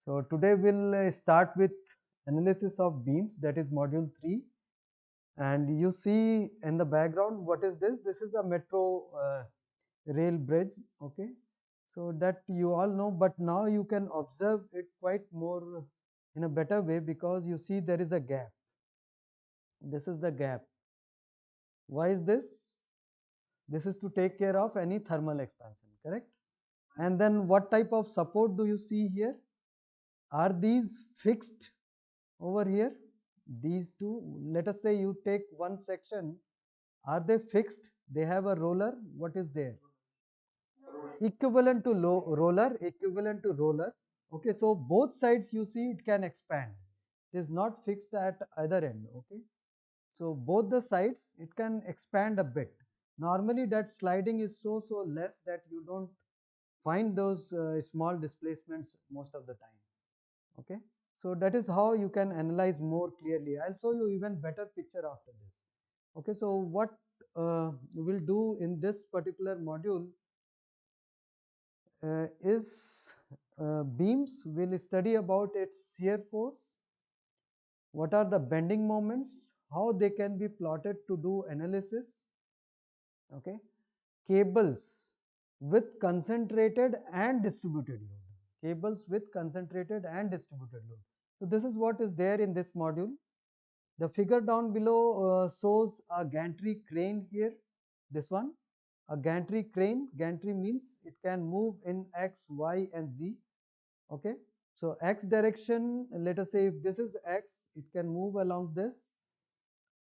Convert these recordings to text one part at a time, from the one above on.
So today we'll start with analysis of beams, that is module 3. And you see in the background, what is this? This is the metro rail bridge, okay? So that you all know, but now you can observe it quite more in a better way, because you see there is a gap. This is the gap. Why is this? This is to take care of any thermal expansion, correct? And then what type of support do you see here? Are these fixed over here? These two, let us say you take one section, are they fixed? They have a roller. What is there? Equivalent to equivalent to roller. Okay, so both sides you see it can expand. It is not fixed at either end. Okay, so both the sides it can expand a bit. Normally that sliding is so less that you don't find those small displacements most of the time. Okay, so that is how you can analyze more clearly. I'll show you even better picture after this. Okay, so what we'll do in this particular module is beams. We'll study about its shear force, what are the bending moments, how they can be plotted to do analysis. Okay, cables with concentrated and distributed load. Cables with concentrated and distributed load. So this is what is there in this module. The figure down below shows a gantry crane here. This one, a gantry crane. Gantry means it can move in X, Y, and Z. Okay. So X direction, let us say if this is X, it can move along this.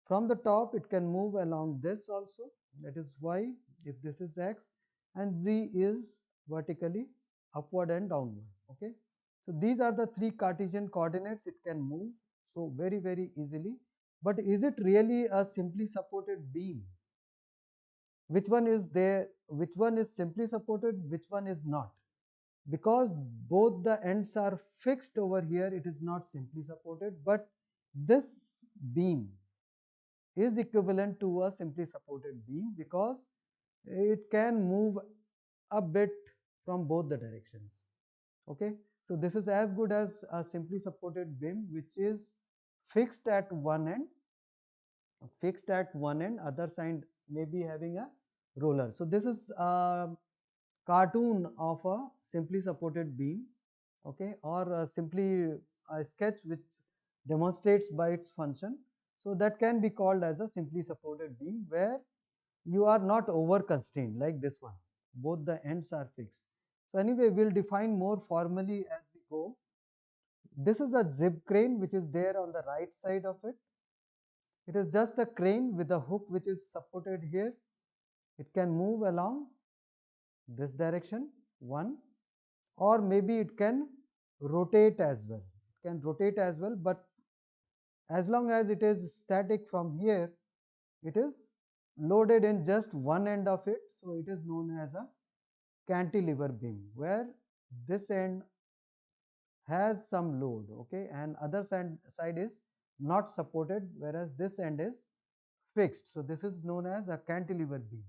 From the top, it can move along this also. That is Y if this is X, and Z is vertically upward and downward. Okay. So these are the three Cartesian coordinates it can move so very easily. But is it really a simply supported beam? Which one is there? Which one is simply supported? Which one is not? Because both the ends are fixed over here, it is not simply supported, but this beam is equivalent to a simply supported beam because it can move a bit from both the directions. Okay, so this is as good as a simply supported beam which is fixed at one end, other side may be having a roller. So this is a cartoon of a simply supported beam, okay, or simply a sketch which demonstrates by its function. So that can be called as a simply supported beam where you are not over constrained like this one, both the ends are fixed. So anyway, we'll define more formally as we go. This is a zip crane which is there on the right side of it. It is just a crane with a hook which is supported here. It can move along this direction, one, or maybe it can rotate as well. It can rotate as well, but as long as it is static from here, it is loaded in just one end of it. So it is known as a cantilever beam, where this end has some load, okay, and other side is not supported, whereas this end is fixed. So this is known as a cantilever beam.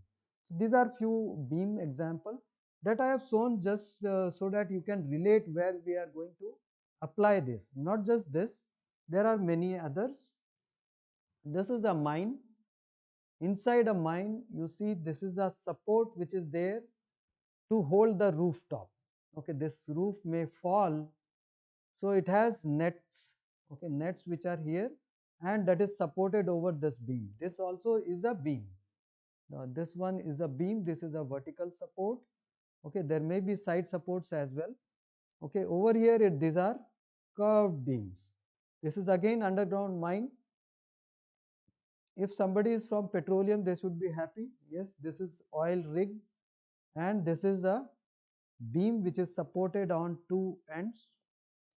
So these are few beam example that I have shown just so that you can relate where we are going to apply this. Not just this, there are many others. This is a mine. Inside a mine, you see this is a support which is there to hold the rooftop. Okay, this roof may fall, so it has nets, okay, nets which are here, and that is supported over this beam. This also is a beam. Now this one is a beam, this is a vertical support. Okay, there may be side supports as well. Okay, over here these are curved beams. This is again underground mine. If somebody is from petroleum, they should be happy. Yes, this is oil rig, and this is a beam which is supported on two ends.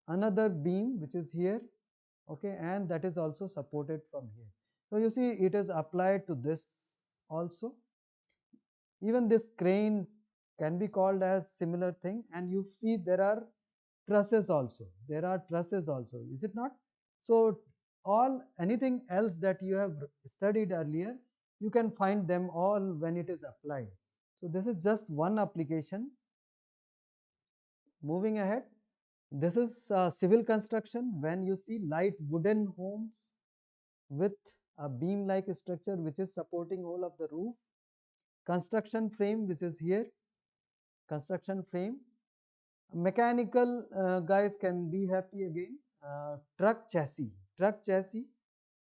Another beam which is here, okay, and that is also supported from here. So you see it is applied to this also. Even this crane can be called as similar thing, and you see there are trusses also. There are trusses also, is it not? So all anything else that you have studied earlier, you can find them all when it is applied. So this is just one application. Moving ahead, This is civil construction. When you see light wooden homes with a beam like structure which is supporting all of the roof, construction frame which is here, construction frame, mechanical guys can be happy again, truck chassis, truck chassis,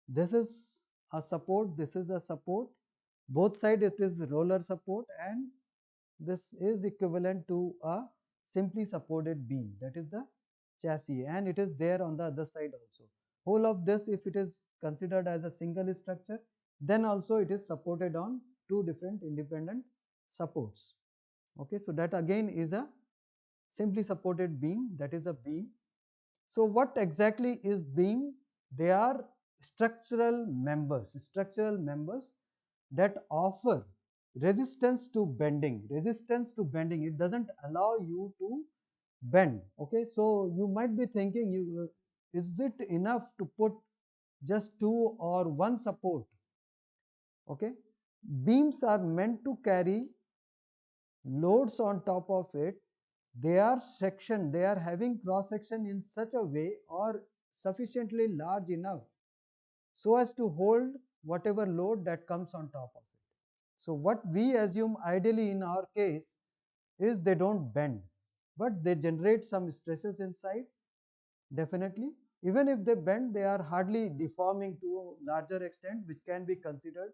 this is a support, this is a support, both side it is roller support, and this is equivalent to a simply supported beam, that is the chassis, and it is there on the other side also. Whole of this, if it is considered as a single structure, then also it is supported on two different independent supports. Okay, so that again is a simply supported beam, that is a beam. So what exactly is beam? They are structural members that offer resistance to bending. Resistance to bending, it doesn't allow you to bend. Okay, so you might be thinking, is it enough to put just two or one support? Okay, beams are meant to carry loads on top of it. They are having cross section in such a way or sufficiently large enough so as to hold whatever load that comes on top of it. So what we assume ideally in our case is they don't bend, but they generate some stresses inside, definitely. Even if they bend, they are hardly deforming to a larger extent, which can be considered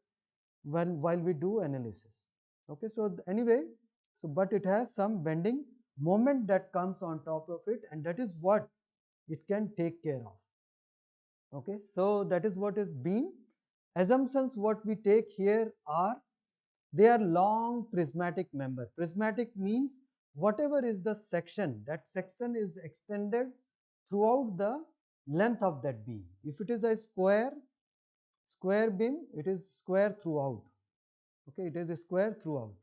while we do analysis. Okay, so anyway, so but it has some bending moment that comes on top of it, and that is what it can take care of. Okay, so that is what is beam. Assumptions what we take here are, they are long prismatic member. Prismatic means whatever is the section, that section is extended throughout the length of that beam. If it is a square beam, it is square throughout. Okay, it is a square throughout.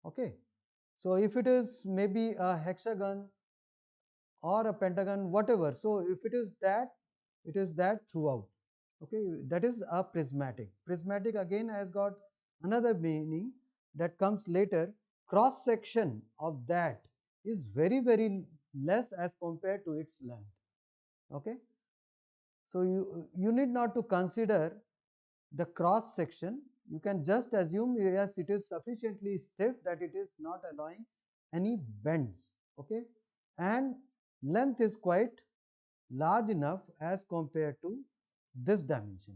Okay, so if it is maybe a hexagon or a pentagon, whatever, so if it is that, it is that throughout. Okay, that is a prismatic. Prismatic again has got another meaning that comes later. Cross section of that is very less as compared to its length. Okay, so you need not to consider the cross section. You can just assume, yes, it is sufficiently stiff that it is not allowing any bends. Okay, and length is quite large enough as compared to this dimension.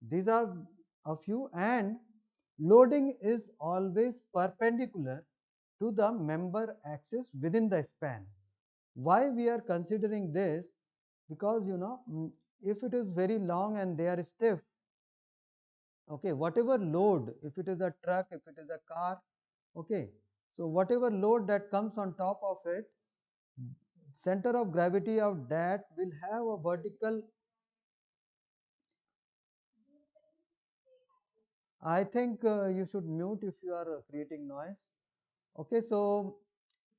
These are a few, and loading is always perpendicular to the member axis within the span. Why we are considering this? Because if it is very long and they are stiff, okay, whatever load, if it is a truck, if it is a car, okay, so whatever load that comes on top of it, center of gravity of that will have a vertical. I think you should mute if you are creating noise. Okay, so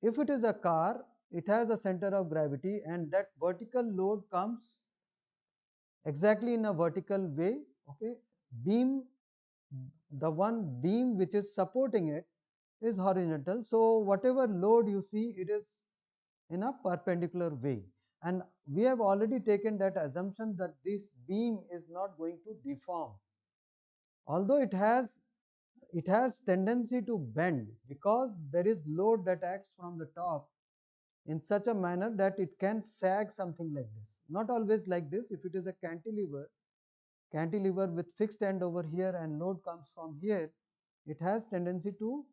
if it is a car, it has a center of gravity, and that vertical load comes exactly in a vertical way. Okay, beam, the one beam which is supporting it is horizontal. So whatever load you see, it is in a perpendicular way. And we have already taken that assumption that this beam is not going to deform. Although it has tendency to bend because there is load that acts from the top in such a manner that it can sag something like this. Not always like this. If it is a cantilever with fixed end over here and load comes from here, it has tendency to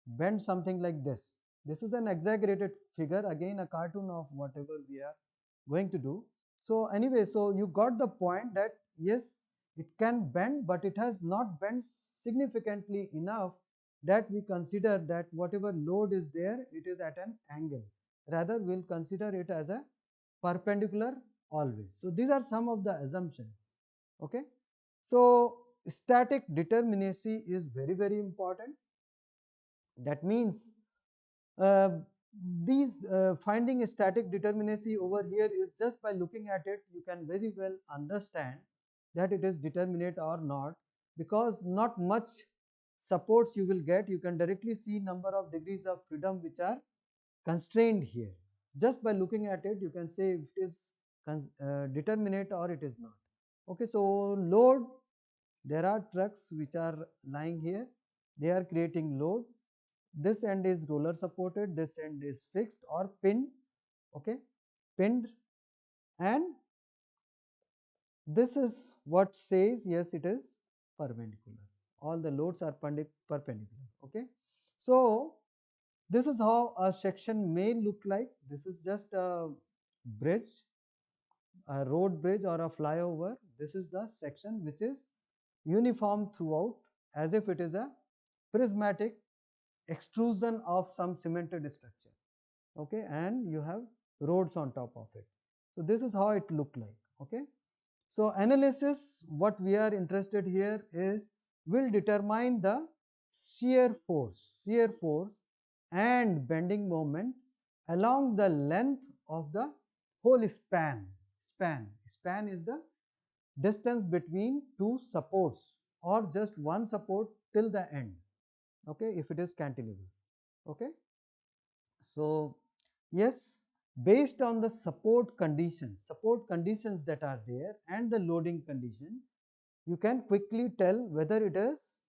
bend something like this. This is an exaggerated figure, again a cartoon of whatever we are going to do. So anyway, so you got the point that yes, it can bend, but it has not bent significantly enough that we consider that whatever load is there, it is at an angle. Rather, we'll consider it as a perpendicular always. So these are some of the assumptions. Okay, so static determinacy is very important. That means uh, these finding a static determinacy over here is just by looking at it, you can very well understand that it is determinate or not, because not much supports you will get. You can directly see number of degrees of freedom which are constrained here. Just by looking at it, you can say if it is determinate or it is not. Okay, so load, there are trucks which are lying here, they are creating load. This end is roller supported, this end is fixed or pinned, okay, pinned, and this is what says yes it is perpendicular. All the loads are perpendicular. Okay, so this is how a section may look like. This is just a bridge, a road bridge or a flyover. This is the section which is uniform throughout, as if it is a prismatic extrusion of some cemented structure. Okay, and you have roads on top of it. So this is how it looked like. Okay, so analysis, what we are interested here is, will determine the shear force and bending moment along the length of the whole span. Span is the distance between two supports or just one support till the end. Okay, if it is cantilever. Okay, so yes, based on the support conditions that are there and the loading condition, you can quickly tell whether it is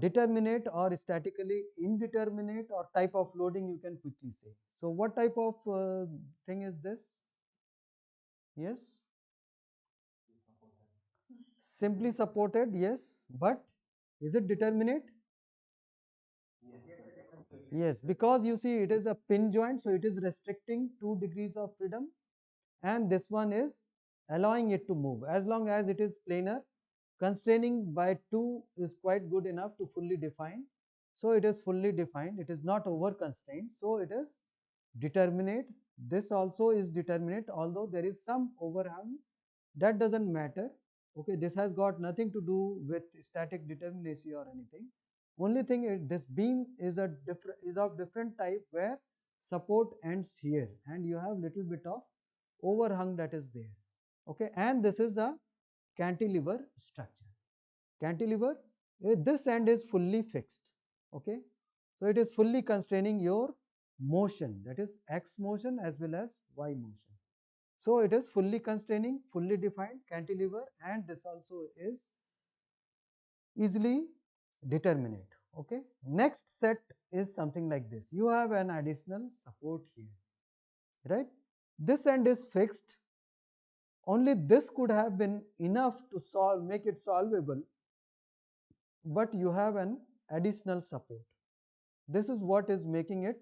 determinate or statically indeterminate, or type of loading you can quickly say. So what type of thing is this? Yes, simply supported, yes, but is it determinate? Yes, because you see it is a pin joint, so it is restricting 2 degrees of freedom, and this one is allowing it to move. As long as it is planar, constraining by 2 is quite good enough to fully define. So it is fully defined, it is not over constrained, so it is determinate. This also is determinate, although there is some overhang, that doesn't matter. Okay, this has got nothing to do with static determinacy or anything. Only thing is this beam is of different type, where support ends here and you have little bit of overhang that is there. Okay, and this is a cantilever structure. Cantilever, this end is fully fixed. Okay, so it is fully constraining your motion, that is x motion as well as y motion. So it is fully constraining, fully defined cantilever, and this also is easily determinate. Okay, next set is something like this. You have an additional support here, right? This end is fixed. Only this could have been enough to make it solvable, but you have an additional support. This is what is making it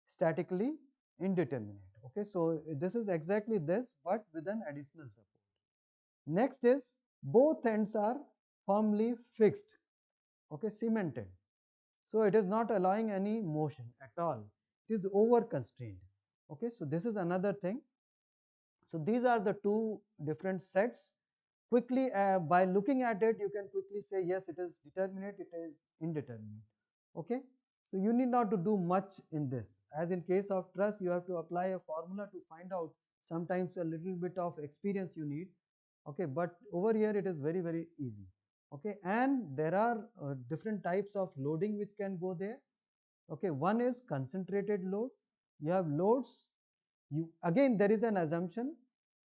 statically indeterminate. Okay, so this is exactly this, but with an additional support. Next is, both ends are firmly fixed, okay, cemented. So it is not allowing any motion at all. It is over constrained. Okay, so this is another thing. So these are the two different sets. Quickly, by looking at it, you can quickly say yes, it is determinate, it is indeterminate. Okay, so you need not to do much in this. As in case of truss, you have to apply a formula to find out. Sometimes a little bit of experience you need. Okay, but over here it is very, very easy. Okay, and there are different types of loading which can go there. Okay, one is concentrated load. You have loads. You again, there is an assumption,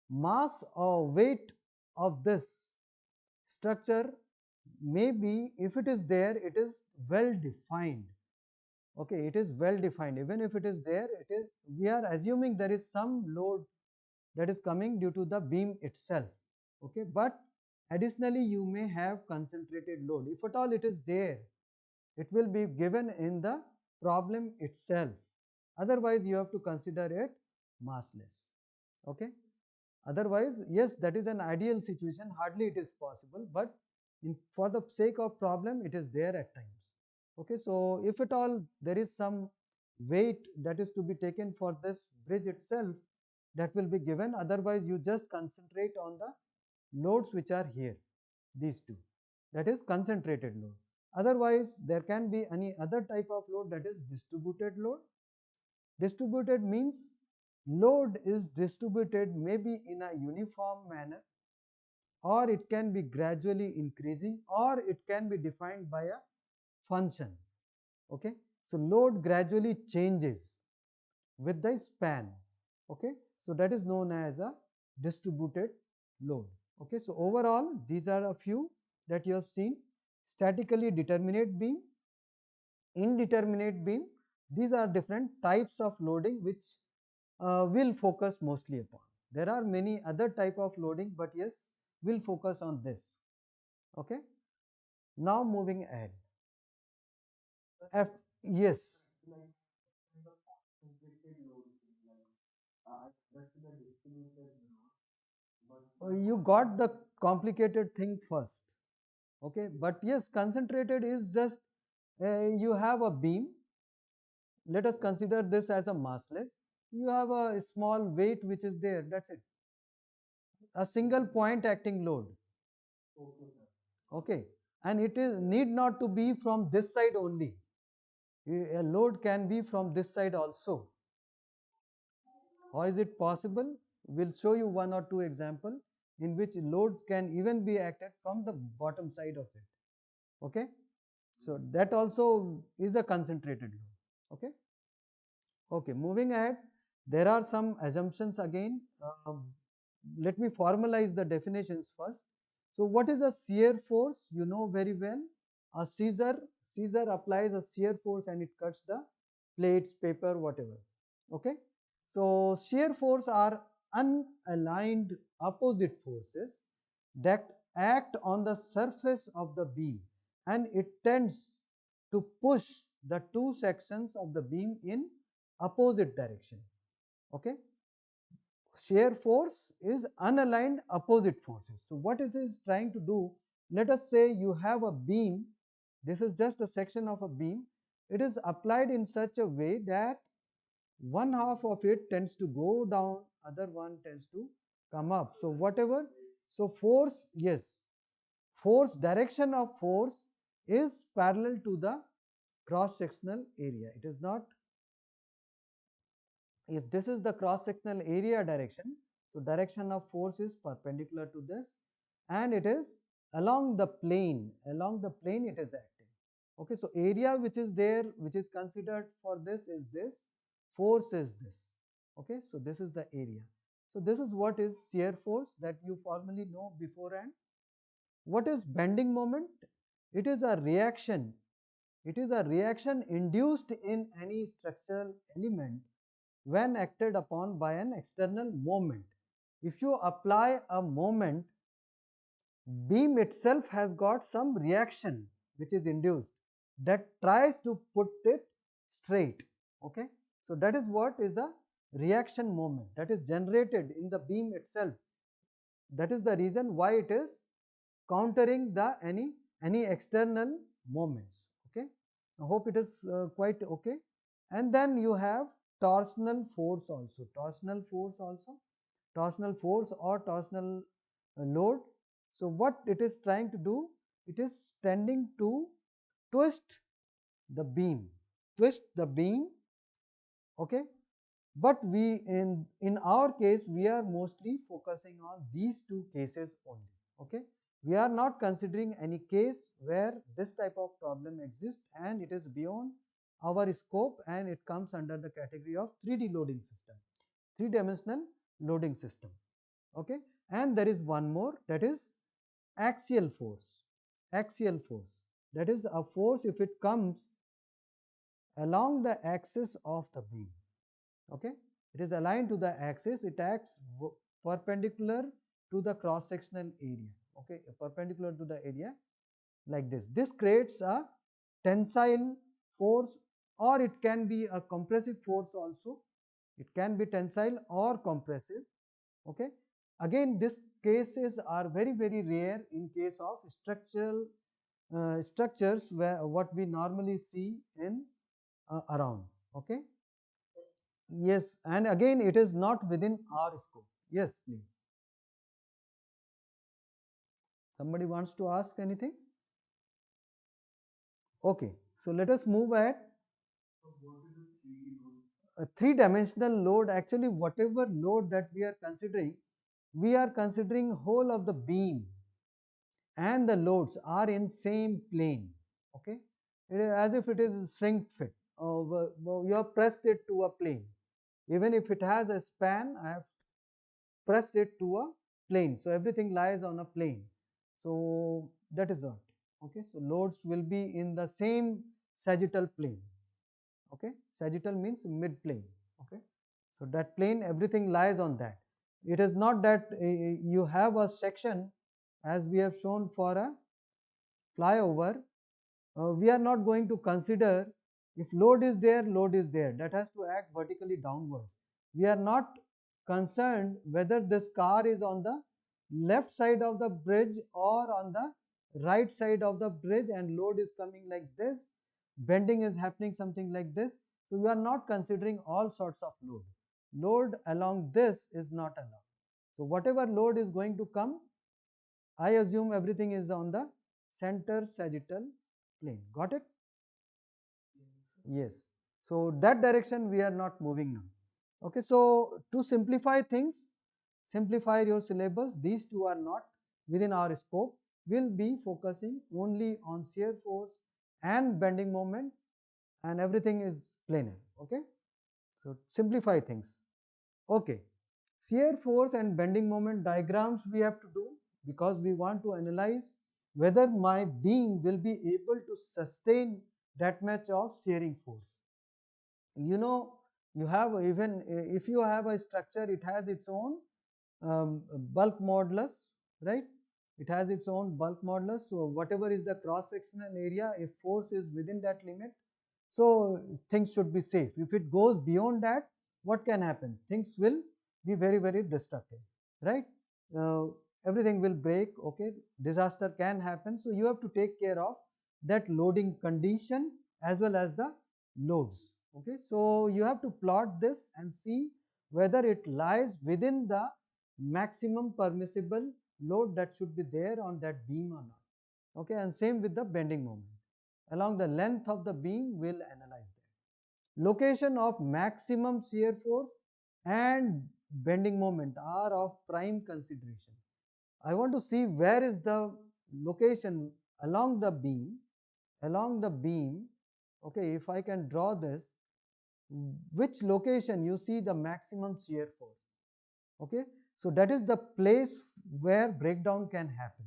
mass or weight of this structure may be, if it is there, it is well defined. Okay, it is well defined. Even if it is there, it is, we are assuming there is some load that is coming due to the beam itself. Okay, but additionally you may have concentrated load. If at all it is there, it will be given in the problem itself. Otherwise you have to consider it massless. Okay, otherwise, yes, that is an ideal situation, hardly it is possible, but for the sake of problem, it is there at times. Okay, so if at all there is some weight that is to be taken for this bridge itself, that will be given. Otherwise you just concentrate on the loads which are here, these two, that is concentrated load. Otherwise there can be any other type of load, that is distributed load. Distributed means load is distributed maybe in a uniform manner, or it can be gradually increasing, or it can be defined by a function. Okay, so load gradually changes. with the span. Okay, so that is known as a distributed load. Okay, so overall these are a few that you have seen: statically determinate beam, indeterminate beam. These are different types of loading which we'll focus mostly upon. There are many other type of loading, but yes, we'll focus on this. Okay, now moving ahead. F, yes. You got the complicated thing first. Okay, but yes, concentrated is just you have a beam. Let us consider this as a massless. You have a small weight which is there, that's it. A single point acting load. Okay, and it is need not to be from this side only. A load can be from this side also. How is it possible? We'll show you one or two example in which loads can even be acted from the bottom side of it. Okay, so that also is a concentrated load. Okay. Okay, moving ahead, there are some assumptions again. Let me formalize the definitions first. So what is a shear force? You know very well. A scissor applies a shear force and it cuts the plates, paper, whatever. Okay. So shear force are unaligned opposite forces that act on the surface of the beam, and it tends to push the two sections of the beam in opposite direction. Okay, shear force is unaligned opposite forces. So what is it trying to do? Let us say you have a beam. This is just a section of a beam. It is applied in such a way that one half of it tends to go down, other one tends to come up. So whatever, so force, yes, force, direction of force is parallel to the cross sectional area. It is not, if this is the cross sectional area direction, so direction of force is perpendicular to this, and it is along the plane, it is acting. Okay, so area which is there, which is considered for this is this, force is this. Okay, so this is the area. So this is what is shear force that you formally know beforehand. What is bending moment? It is a reaction. It is a reaction induced in any structural element when acted upon by an external moment. If you apply a moment, beam itself has got some reaction which is induced that tries to put it straight. Okay, so that is what is a reaction moment that is generated in the beam itself. That is the reason why it is countering the any external moments. Okay, I hope it is quite okay. And then you have torsional force also, torsional force or torsional load. So what it is trying to do, it is tending to twist the beam, okay. But we in our case we are mostly focusing on these two cases only. Okay, we are not considering any case where this type of problem exists and it is beyond our scope, and it comes under the category of 3D loading system, three-dimensional loading system. Okay, and there is one more, that is axial force. Axial force, that is a force if it comes along the axis of the beam. Okay, it is aligned to the axis, it acts perpendicular to the cross sectional area. Okay, perpendicular to the area, like this creates a tensile force, or it can be a compressive force also. It can be tensile or compressive. Okay, again these cases are very rare in case of structural structures where what we normally see in around. Okay, yes, and again it is not within our scope. Yes, please. Somebody wants to ask anything? Okay, so let us move ahead. A three-dimensional load, actually whatever load that we are considering whole of the beam and the loads are in same plane. Okay, it is as if it is shrink fit. You have pressed it to a plane. Even if it has a span, I have pressed it to a plane. So everything lies on a plane. So that is what. Okay. So loads will be in the same sagittal plane. Okay. Sagittal means mid plane. Okay. So that plane, everything lies on that. It is not that you have a section as we have shown for a flyover. We are not going to consider if load is there, load is there. That has to act vertically downwards. We are not concerned whether this car is on the left side of the bridge or on the right side of the bridge and load is coming like this, bending is happening something like this. So we are not considering all sorts of load. Load along this is not allowed. So whatever load is going to come, I assume everything is on the center sagittal plane. Got it? Yes. So that direction we are not moving now. Okay. So to simplify things, simplify your syllabus, these two are not within our scope. We'll be focusing only on shear force and bending moment, and everything is planar. Okay. So simplify things. Okay. Shear force and bending moment diagrams we have to do because we want to analyze whether my beam will be able to sustain that much of shearing force. You know, you have even if you have a structure, it has its own bulk modulus, right? It has its own bulk modulus. So whatever is the cross sectional area, if force is within that limit, so things should be safe. If it goes beyond that, what can happen? Things will be very, very destructive, right? Uh, Everything will break. Okay, disaster can happen. So you have to take care of that loading condition as well as the loads. Okay, so you have to plot this and see whether it lies within the maximum permissible load that should be there on that beam or not. Okay, and same with the bending moment. Along the length of the beam, we'll analyze that. Location of maximum shear force and bending moment are of prime consideration. I want to see where is the location along the beam. Along the beam, okay, if I can draw this, which location you see the maximum shear force. Okay, so that is the place where breakdown can happen,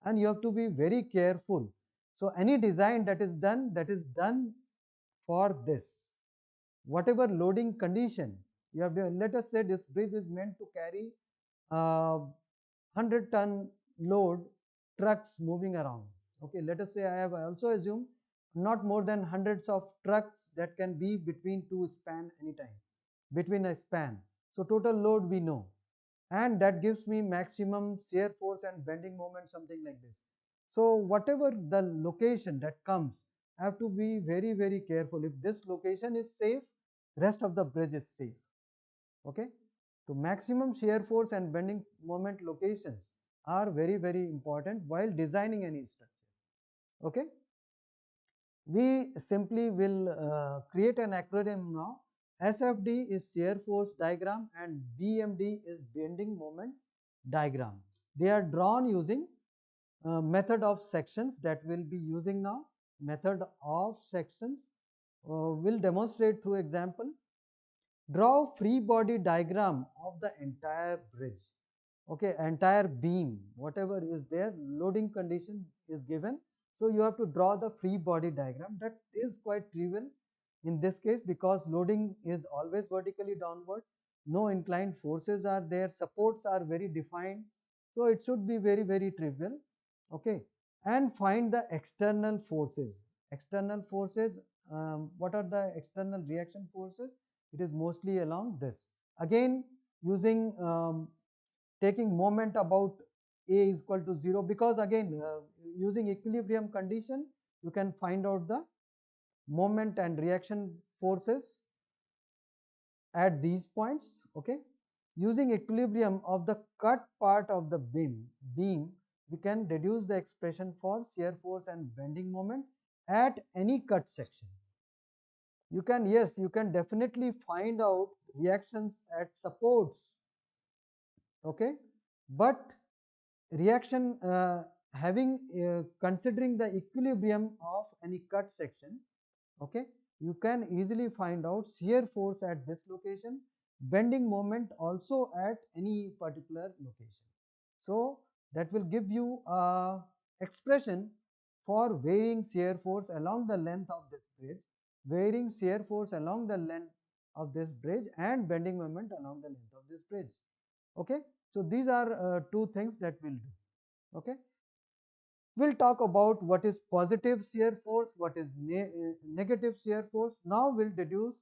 and you have to be very careful. So any design that is done for this. Whatever loading condition you have done, let us say this bridge is meant to carry 100-ton load trucks moving around. Okay, let us say I have also assumed not more than hundreds of trucks that can be between two span anytime, between a span. So total load we know, and that gives me maximum shear force and bending moment, something like this. So whatever the location that comes, I have to be very, very careful. If this location is safe, rest of the bridge is safe. Okay, so maximum shear force and bending moment locations are very, very important while designing any structure. Okay, we simply will create an acronym now. SFD is shear force diagram and BMD is bending moment diagram. They are drawn using method of sections that we'll be using now. Method of sections will demonstrate through example. Draw free body diagram of the entire bridge. Okay, entire beam, whatever is there, loading condition is given. So you have to draw the free body diagram. That is quite trivial in this case because loading is always vertically downward. No inclined forces are there. Supports are very defined. So it should be very, very trivial. Okay, and find the external forces. External forces, what are the external reaction forces? It is mostly along this. Again, using taking moment about A is equal to 0 because again using equilibrium condition you can find out the moment and reaction forces at these points. Okay, using equilibrium of the cut part of the beam we can deduce the expression for shear force and bending moment at any cut section. You can, yes, you can definitely find out reactions at supports. Okay, but reaction having considering the equilibrium of any cut section, okay, you can easily find out shear force at this location bending moment also at any particular location. So that will give you a expression for varying shear force along the length of this bridge, varying shear force along the length of this bridge, and bending moment along the length of this bridge. Okay, so these are two things that we'll do. Okay, we'll talk about what is positive shear force, what is negative shear force. Now we'll deduce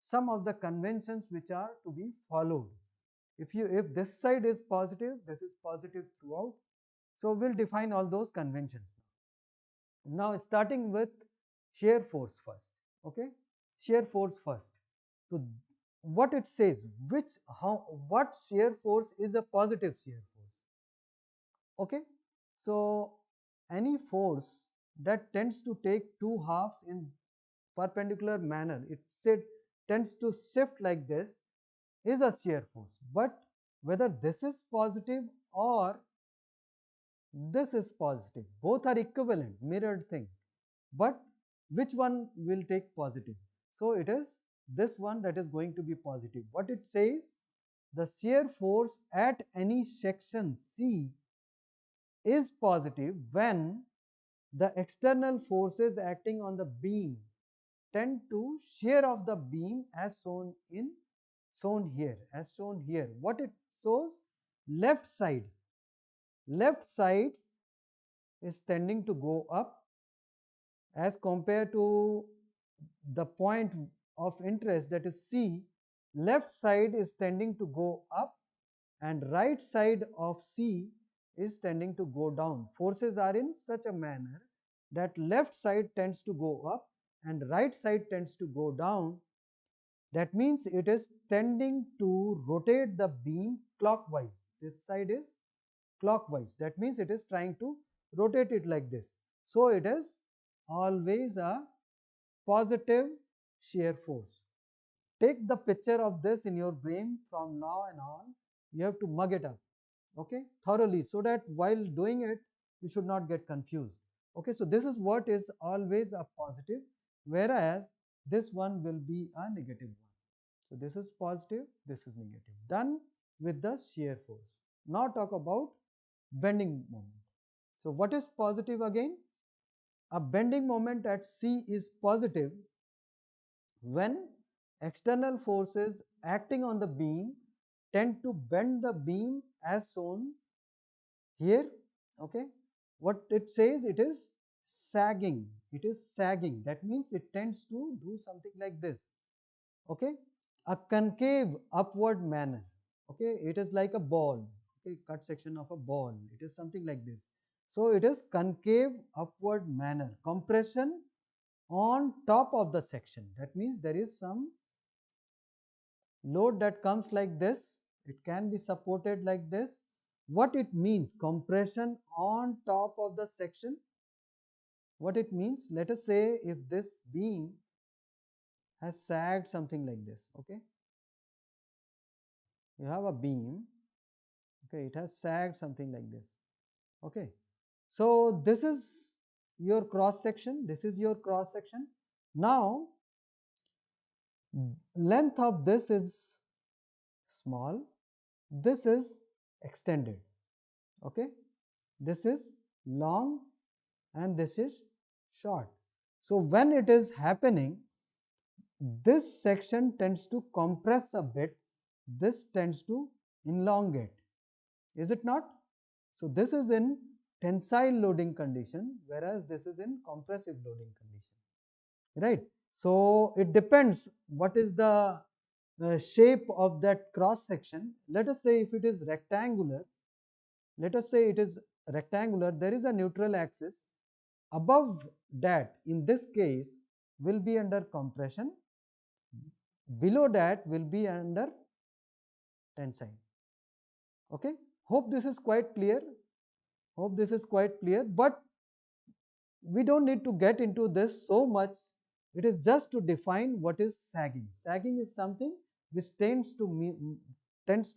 some of the conventions which are to be followed. If this side is positive, this is positive throughout. So we'll define all those conventions. Now starting with shear force first. Okay, shear force first. So what it says, what shear force is a positive shear force. Okay, so any force that tends to take two halves in perpendicular manner, it tends to shift like this, is a shear force. But whether this is positive or this is positive, both are equivalent, mirrored thing, but which one will take positive? So it is this one that is going to be positive. What it says, the shear force at any section C is positive when the external forces acting on the beam tend to shear off the beam as shown here. What it shows, left side is tending to go up as compared to the point of interest, that is C. Left side is tending to go up and right side of C is tending to go down. Forces are in such a manner that left side tends to go up and right side tends to go down. That means it is tending to rotate the beam clockwise. This side is clockwise. That means it is trying to rotate it like this. So it is always a positive shear force. Take the picture of this in your brain from now and on. You have to mug it up, okay, thoroughly, so that while doing it, you should not get confused. Okay, so this is what is always a positive, whereas this one will be a negative one. So this is positive, this is negative. Done with the shear force. Now talk about bending moment. So what is positive again? A bending moment at C is positive when external forces acting on the beam tend to bend the beam as shown here. Okay, what it says, it is sagging. That means it tends to do something like this. Okay, a concave upward manner. Okay, it is like a ball. Okay, cut section of a ball, it is something like this. So it is concave upward manner, compression on top of the section. That means there is some load that comes like this, it can be supported like this. What it means, compression on top of the section? What it means, let us say if this beam has sagged something like this. Okay, you have a beam, okay, it has sagged something like this. Okay, so this is your cross section, now length of this is small, this is extended. Okay, this is long and this is short. So when it is happening, this section tends to compress a bit, this tends to elongate, is it not? So this is in tensile loading condition, whereas this is in compressive loading condition, right? So it depends what is the shape of that cross section. Let us say if it is rectangular, there is a neutral axis. Above that, in this case, will be under compression, below that will be under tensile. Okay, hope this is quite clear. But we don't need to get into this so much. It is just to define what is sagging. Sagging is something which tends to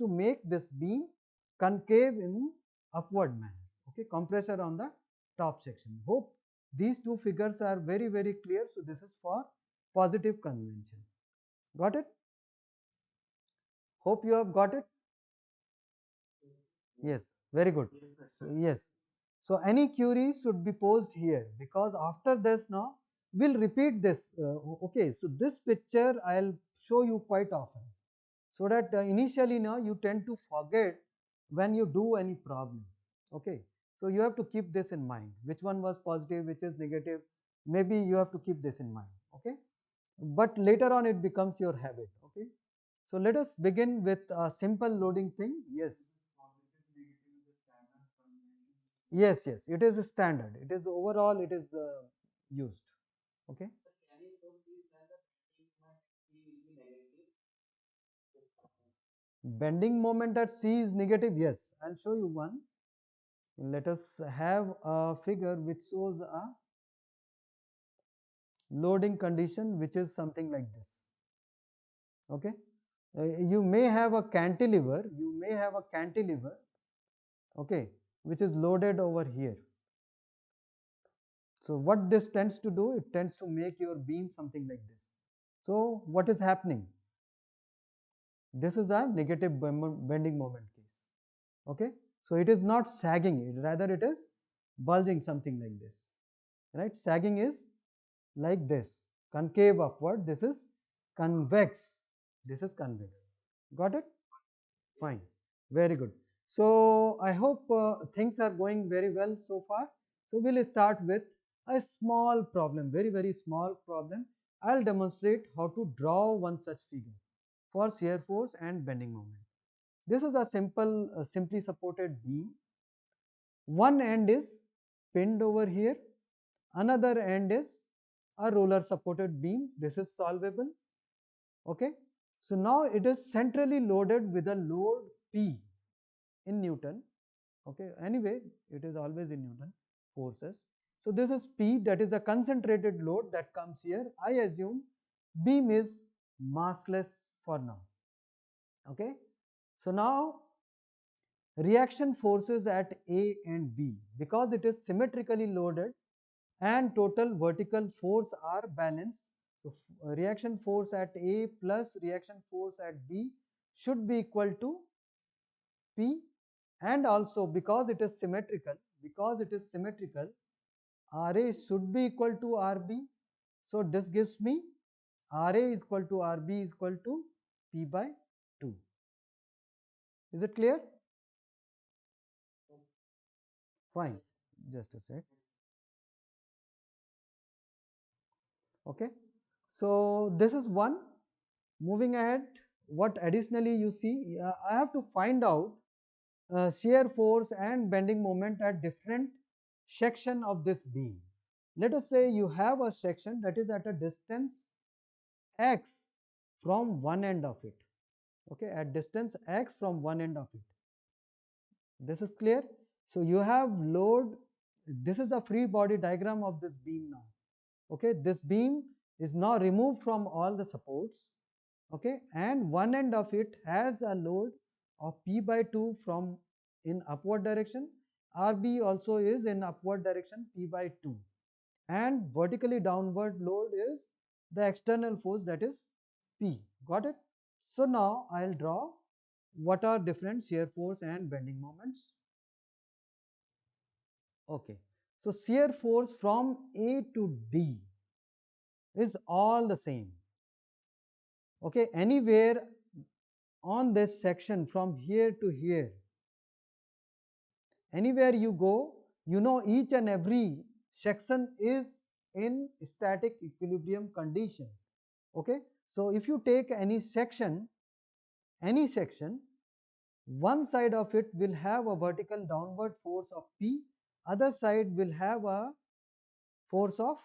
make this beam concave in upward manner. Okay, compressor on the top section. Hope these two figures are very, very clear. So this is for positive convention. Got it? Hope you have got it. Yes, very good. So, yes. So any queries should be posed here, because after this now we'll repeat this. Okay, so this picture I'll show you quite often, so that initially now you tend to forget when you do any problem. Okay, so you have to keep this in mind, which one was positive, which is negative. Maybe you have to keep this in mind. Okay, but later on it becomes your habit. Okay, so let us begin with a simple loading thing. Yes. Yes, yes, it is a standard. It is overall, it is used. Okay. Bending moment at C is negative. Yes, I'll show you one. Let us have a figure which shows a loading condition which is something like this. Okay. You may have a cantilever. You may have a cantilever. Okay, which is loaded over here. So what this tends to do, it tends to make your beam something like this. So what is happening? This is a negative bending moment case. Okay, so it is not sagging, rather it is bulging, something like this. Right, sagging is like this, concave upward. This is convex. This is convex. Got it? Fine. Very good. So I hope things are going very well so far. So we'll start with a small problem, very, very small problem. I'll demonstrate how to draw one such figure for shear force and bending moment. This is a simple, simply supported beam. One end is pinned over here, another end is a roller supported beam. This is solvable. Okay. So now it is centrally loaded with a load P in Newton. Okay, anyway, it is always in Newton forces. So this is P, that is a concentrated load that comes here. I assume beam is massless for now. Okay, so now reaction forces at A and B, because it is symmetrically loaded and total vertical force are balanced. So reaction force at A plus reaction force at B should be equal to P, and also because it is symmetrical, RA should be equal to RB. So this gives me RA is equal to RB is equal to P by 2. Is it clear? Fine. Just a sec. Okay. So this is one. Moving ahead, what additionally you see, I have to find out shear force and bending moment at different section of this beam. Let us say you have a section that is at a distance x from one end of it. Okay, at distance x from one end of it. This is clear. So you have load. This is a free body diagram of this beam now. Okay, this beam is now removed from all the supports. Okay, and one end of it has a load of P by 2 from in upward direction. RB also is in upward direction, P by 2, and vertically downward load is the external force, that is P. Got it? So now I'll draw what are different shear force and bending moments. Okay, so shear force from A to D is all the same. Okay, anywhere on this section from here to here, anywhere you go, you know each and every section is in static equilibrium condition. Okay, so if you take any section, one side of it will have a vertical downward force of P, other side will have a force of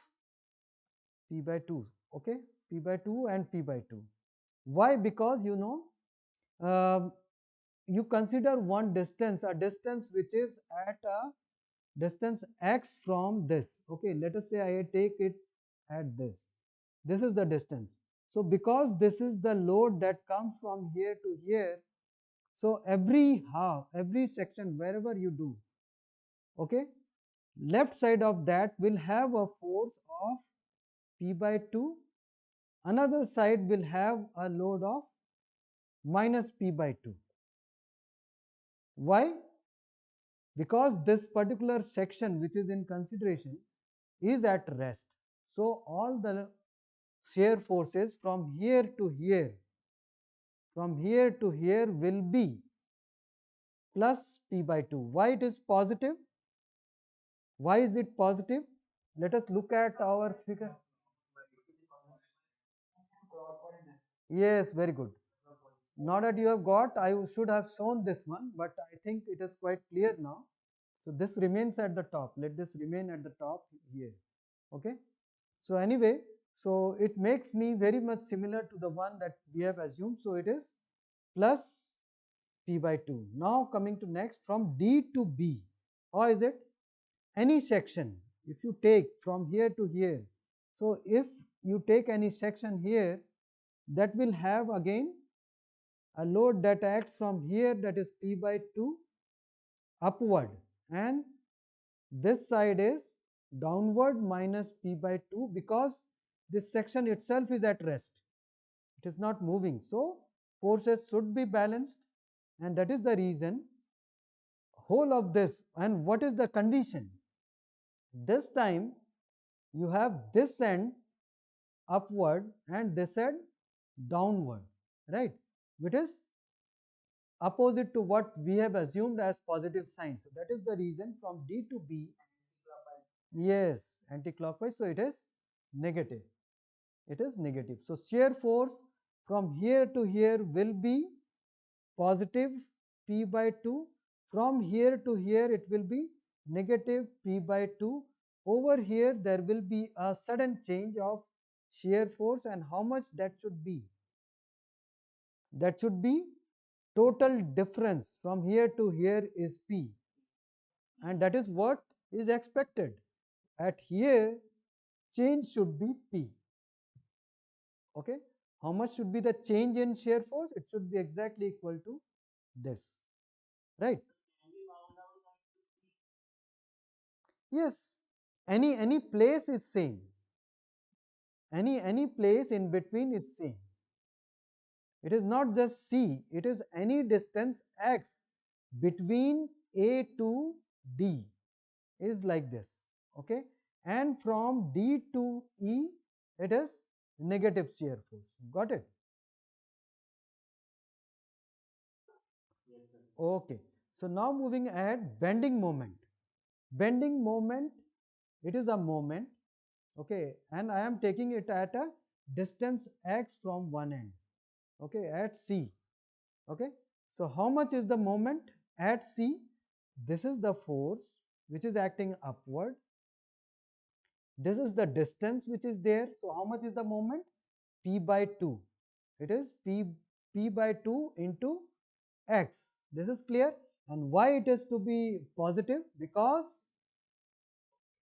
P by 2. Okay, P by 2 and P by 2. Why? Because you know, you consider one distance, a distance which is at a distance x from this. Okay, let us say I take it at this. This is the distance. So because this is the load that comes from here to here, so every half, every section, wherever you do, okay, left side of that will have a force of P by 2, another side will have a load of minus P by 2. Why? Because this particular section which is in consideration is at rest. So all the shear forces from here to here will be plus P by 2. Why it is positive? Why is it positive? Let us look at our figure. Yes, very good. Now that you have got, I should have shown this one, but I think it is quite clear now. So this remains at the top. Let this remain at the top here. Okay. So anyway, so it makes me very much similar to the one that we have assumed. So it is plus P by 2. Now coming to next, from D to B. How is it? Any section, if you take from here to here. So if you take any section here, that will have again a load that acts from here, that is P by 2 upward, and this side is downward minus P by 2, because this section itself is at rest, it is not moving. So forces should be balanced, and that is the reason whole of this. And what is the condition? This time you have this end upward and this end downward, right, which is opposite to what we have assumed as positive sign. So that is the reason from D to B. Yes, anti-clockwise. So it is negative. It is negative. So shear force from here to here will be positive P by 2. From here to here it will be negative P by 2. Over here there will be a sudden change of shear force, and how much that should be? That should be total difference from here to here is P, and that is what is expected. At here change should be P. Okay, how much should be the change in shear force? It should be exactly equal to this, right? Yes, any place is same, any place in between is same. It is not just C, it is any distance x between A to D is like this. Okay, and from D to E it is negative shear force. Got it? Okay, so now moving ahead, bending moment. Bending moment, it is a moment, okay, and I am taking it at a distance x from one end, okay, at C. Okay, so how much is the moment at C? This is the force which is acting upward. This is the distance which is there. So how much is the moment? P by 2. It is P by 2 into x. This is clear. And why it is to be positive? Because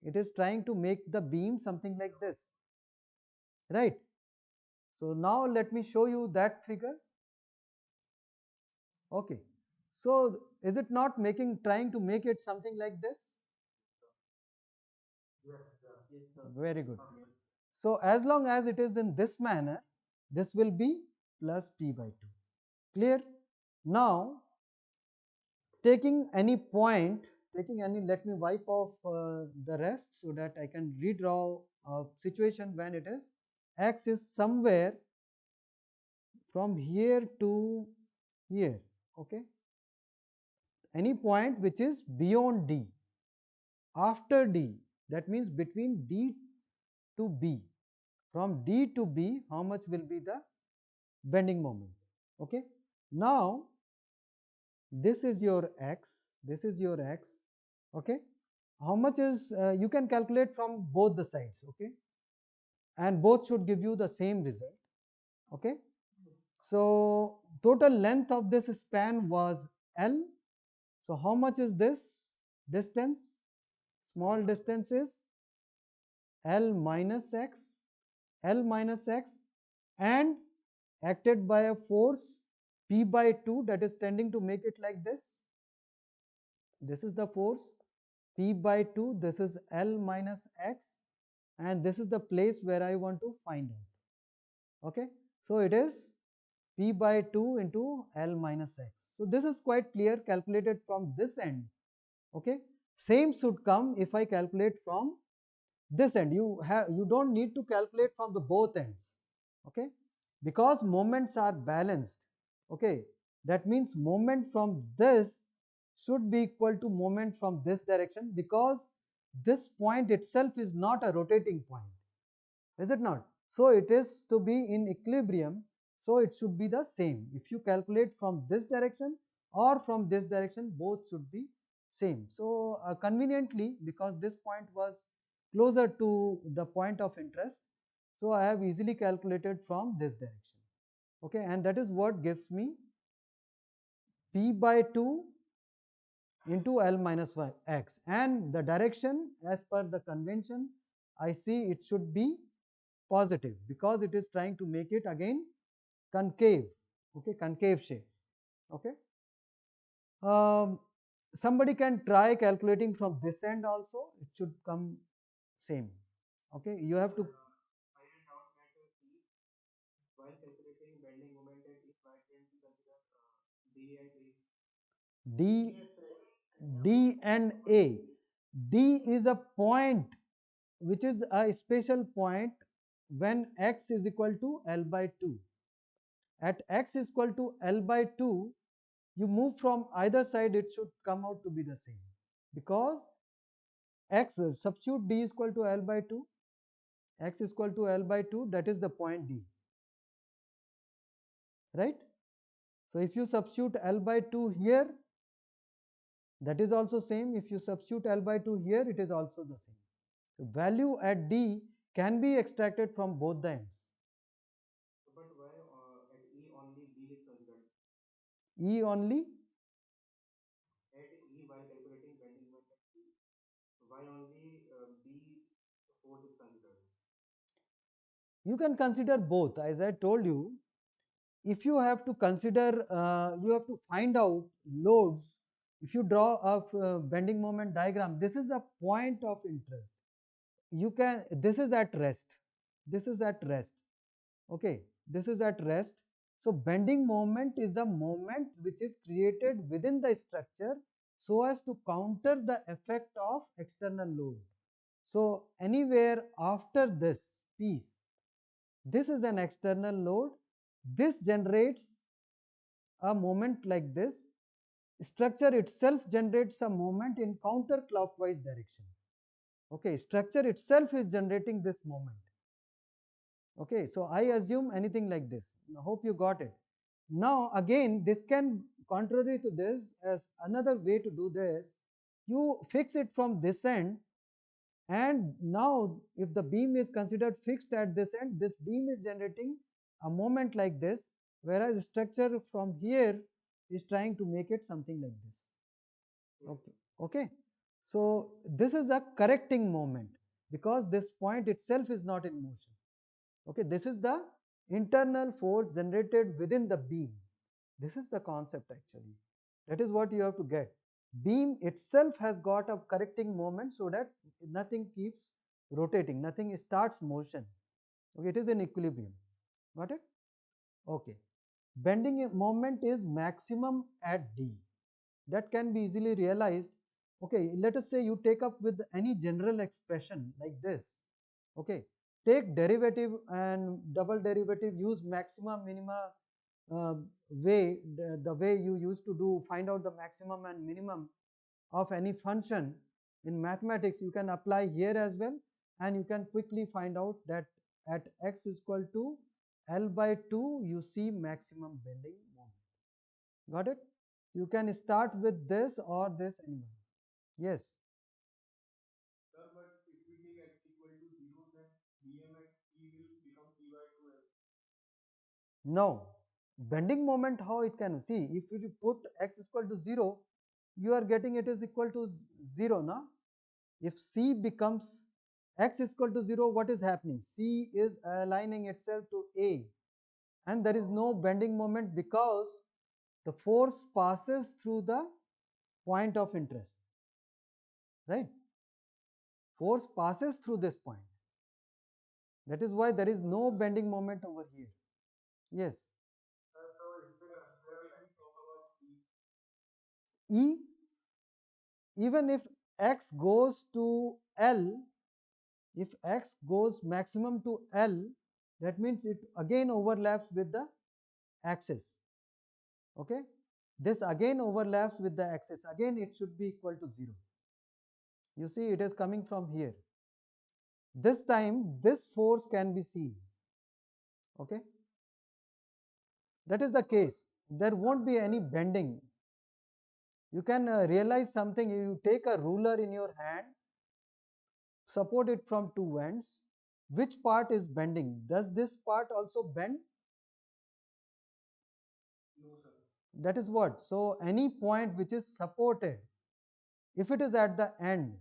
it is trying to make the beam something like this, right? So now let me show you that figure. Okay, so is it not trying to make it something like this? Very good. So as long as it is in this manner, this will be plus P by 2. Clear? Now taking any point, let me wipe off the rest so that I can redraw a situation when it is x is somewhere from here to here. Okay, any point which is beyond D, after D, that means between D to B. From D to B, how much will be the bending moment? Okay, now this is your x, this is your x. Okay, how much is you can calculate from both the sides. Okay, and both should give you the same result. Okay, so total length of this span was L. So how much is this distance? Small distance is L minus x, and acted by a force P by 2 that is tending to make it like this. This is the force P by 2, this is L minus x, and this is the place where I want to find out. Okay, so it is P by 2 into L minus X. So this is quite clear, calculated from this end. Okay, same should come if I calculate from this end. You don't need to calculate from the both ends. Okay, because moments are balanced. Okay, that means moment from this should be equal to moment from this direction, because this point itself is not a rotating point, is it not? So it is to be in equilibrium, so it should be the same. If you calculate from this direction or from this direction, both should be same. So conveniently, because this point was closer to the point of interest, so I have easily calculated from this direction. Okay, and that is what gives me P by 2 into L minus x, and the direction as per the convention, I see it should be positive, because it is trying to make it again concave. Okay, concave shape. Okay, um, somebody can try calculating from this end also, it should come same. Okay, you have to D D and A. D is a point which is a special point when x is equal to L by 2. At x is equal to L by 2, you move from either side, it should come out to be the same, because x, substitute D is equal to L by 2, x is equal to L by 2, that is the point D, right? So if you substitute L by 2 here, that is also same. If you substitute L by 2 here, it is also the same. So value at D can be extracted from both the ends. E only? You can consider both. As I told you, if you have to consider, you have to find out loads. If you draw a bending moment diagram, this is a point of interest. You can, this is at rest. This is at rest. Okay, this is at rest. So bending moment is a moment which is created within the structure so as to counter the effect of external load. So anywhere after this piece, this is an external load. This generates a moment like this. Structure itself generates a moment in counterclockwise direction. Okay, structure itself is generating this moment. Okay, so I assume anything like this. I hope you got it. Now again, this can, contrary to this, as another way to do this, you fix it from this end, and now if the beam is considered fixed at this end, this beam is generating a moment like this, whereas structure from here is trying to make it something like this. Okay, okay. So this is a correcting moment, because this point itself is not in motion. Okay, this is the internal force generated within the beam. This is the concept actually. That is what you have to get. Beam itself has got a correcting moment so that nothing keeps rotating, nothing starts motion. Okay, it is in equilibrium. Got it? Okay. Bending moment is maximum at D. That can be easily realized. Okay, let us say you take up with any general expression like this. Okay, take derivative and double derivative, use maxima minima way, the way you used to do, find out the maximum and minimum of any function in mathematics, you can apply here as well, and you can quickly find out that at x is equal to L by 2, you see maximum bending moment. Got it? You can start with this or this anyway. Yes. No. Bending moment, how it can see? If you put x is equal to 0, you are getting it is equal to 0, na? If C becomes x is equal to 0, what is happening? C is aligning itself to A, and there is no bending moment because the force passes through the point of interest, right? Force passes through this point. That is why there is no bending moment over here. Yes. E, even if x goes to L, if x goes maximum to L, that means it again overlaps with the axis. Okay, this again overlaps with the axis, again it should be equal to 0. You see, it is coming from here. This time this force can be seen. Okay, that is the case. There won't be any bending. You can realize something. You take a ruler in your hand, support it from two ends. Which part is bending? Does this part also bend? That is what. So any point which is supported, if it is at the end,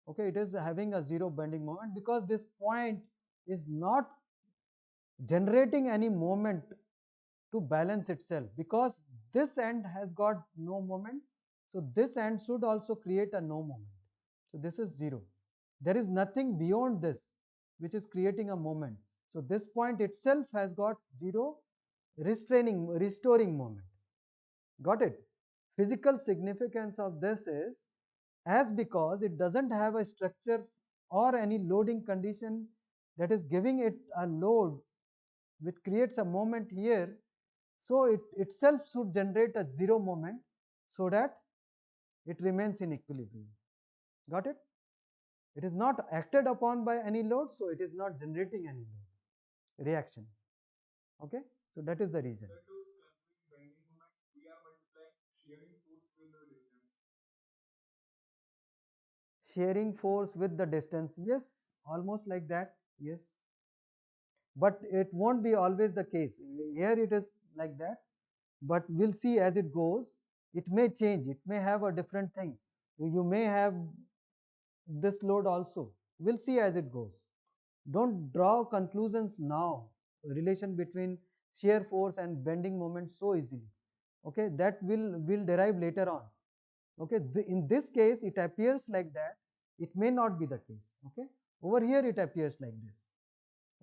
okay, it is having a zero bending moment, because this point is not generating any moment to balance itself, because this end has got no moment. So this end should also create a no moment. So this is 0. There is nothing beyond this which is creating a moment. So this point itself has got 0 restoring moment. Got it? Physical significance of this is, as because it doesn't have a structure or any loading condition that is giving it a load which creates a moment here, so it itself should generate a 0 moment so that it remains in equilibrium. Got it? It is not acted upon by any load, so it is not generating any load reaction. Okay, so that is the reason. Shearing force with the distance, yes, almost like that, yes, but it won't be always the case. Here it is like that, but we'll see as it goes. It may change, it may have a different thing. You may have this load also. We'll see as it goes. Don't draw conclusions now, relation between shear force and bending moment so easily. Okay, that will derive later on. Okay, in this case it appears like that, it may not be the case. Okay, over here it appears like this.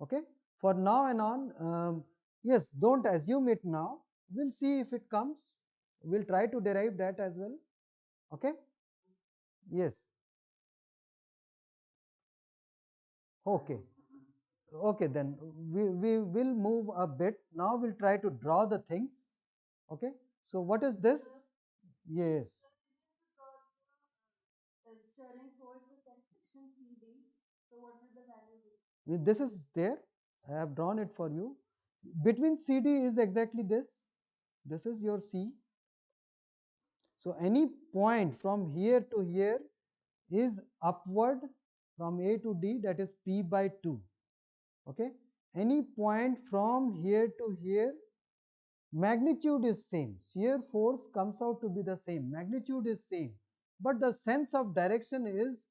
Okay, for now and on, yes, don't assume it now. We'll see if it comes. We'll try to derive that as well. Okay, yes, okay. Okay, then we will move a bit. Now we'll try to draw the things. Okay, so what is this? Yes. This is there. I have drawn it for you. Between CD is exactly this. This is your C. So any point from here to here is upward from A to D, that is P by 2. Okay. Any point from here to here, magnitude is same. Shear force comes out to be the same. Magnitude is same. But the sense of direction is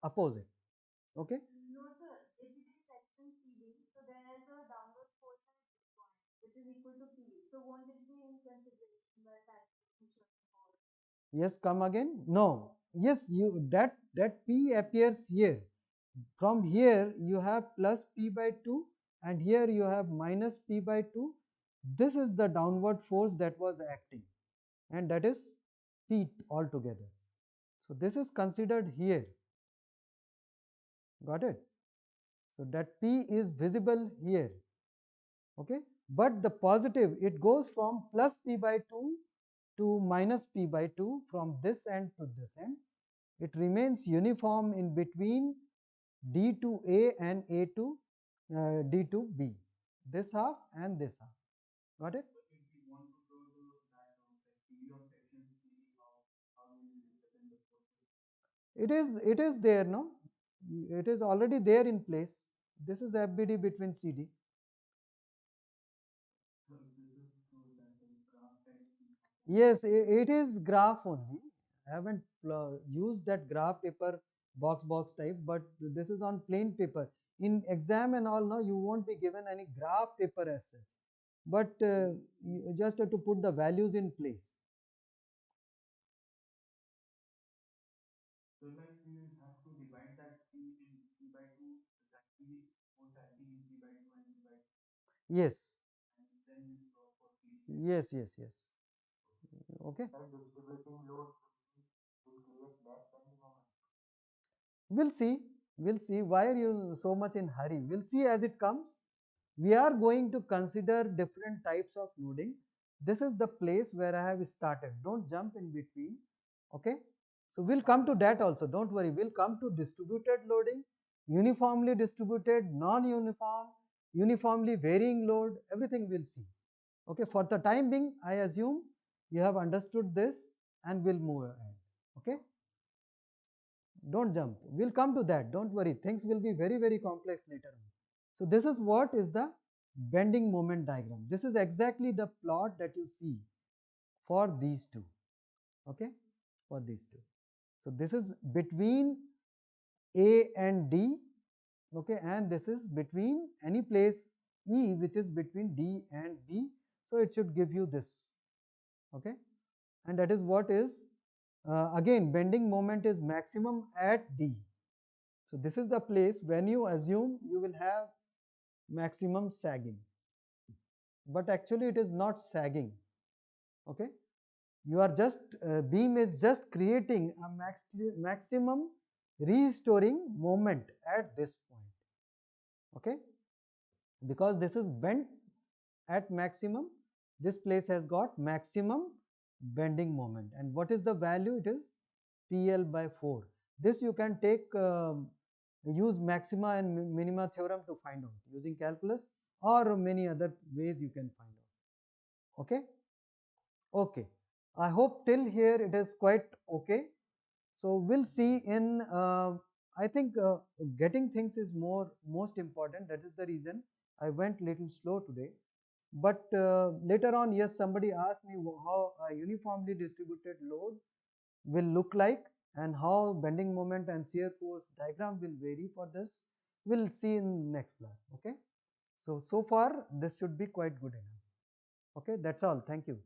opposite. Okay. Yes, come again. No. Yes, you that P appears here. From here you have plus P by 2 and here you have minus P by 2. This is the downward force that was acting, and that is P altogether. So this is considered here. Got it? So that P is visible here. Okay, but the positive, it goes from plus P by 2 to minus P by 2 from this end to this end. It remains uniform in between D to A and A to D to B, this half and this half. Got it? It is there, no? It is already there in place. This is FBD between CD. Yes, it is graph only. I haven't used that graph paper box type, but this is on plain paper. In exam and all, no, you won't be given any graph paper as such, but you just have to put the values in place. Yes, yes, yes, yes. Okay. We'll see. We'll see. Why are you so much in hurry? We'll see as it comes. We are going to consider different types of noding. This is the place where I have started. Don't jump in between. Okay. So we'll come to that also. Don't worry. We'll come to distributed loading, uniformly distributed, non-uniform, uniformly varying load. Everything we'll see. Okay. For the time being, I assume you have understood this and we'll move ahead. Okay. Don't jump. We'll come to that. Don't worry. Things will be very, very complex later on. So this is what is the bending moment diagram. This is exactly the plot that you see for these two. Okay, for these two. So this is between A and D. Okay, and this is between any place E which is between D and B. So it should give you this. Okay, and that is what is again bending moment is maximum at D. So this is the place when you assume you will have maximum sagging, but actually it is not sagging. Okay, you are just beam is just creating a maximum restoring moment at this point. Okay, because this is bent at maximum, this place has got maximum bending moment, and what is the value? It is PL by 4. This you can take use maxima and minima theorem to find out using calculus, or many other ways you can find out. Okay. Okay, I hope till here it is quite okay. So we'll see in I think getting things is most important. That is the reason I went little slow today. But later on, yes, somebody asked me how a uniformly distributed load will look like and how bending moment and shear force diagram will vary for this. We'll see in next class. Okay. So far this should be quite good enough. Okay, that's all. Thank you.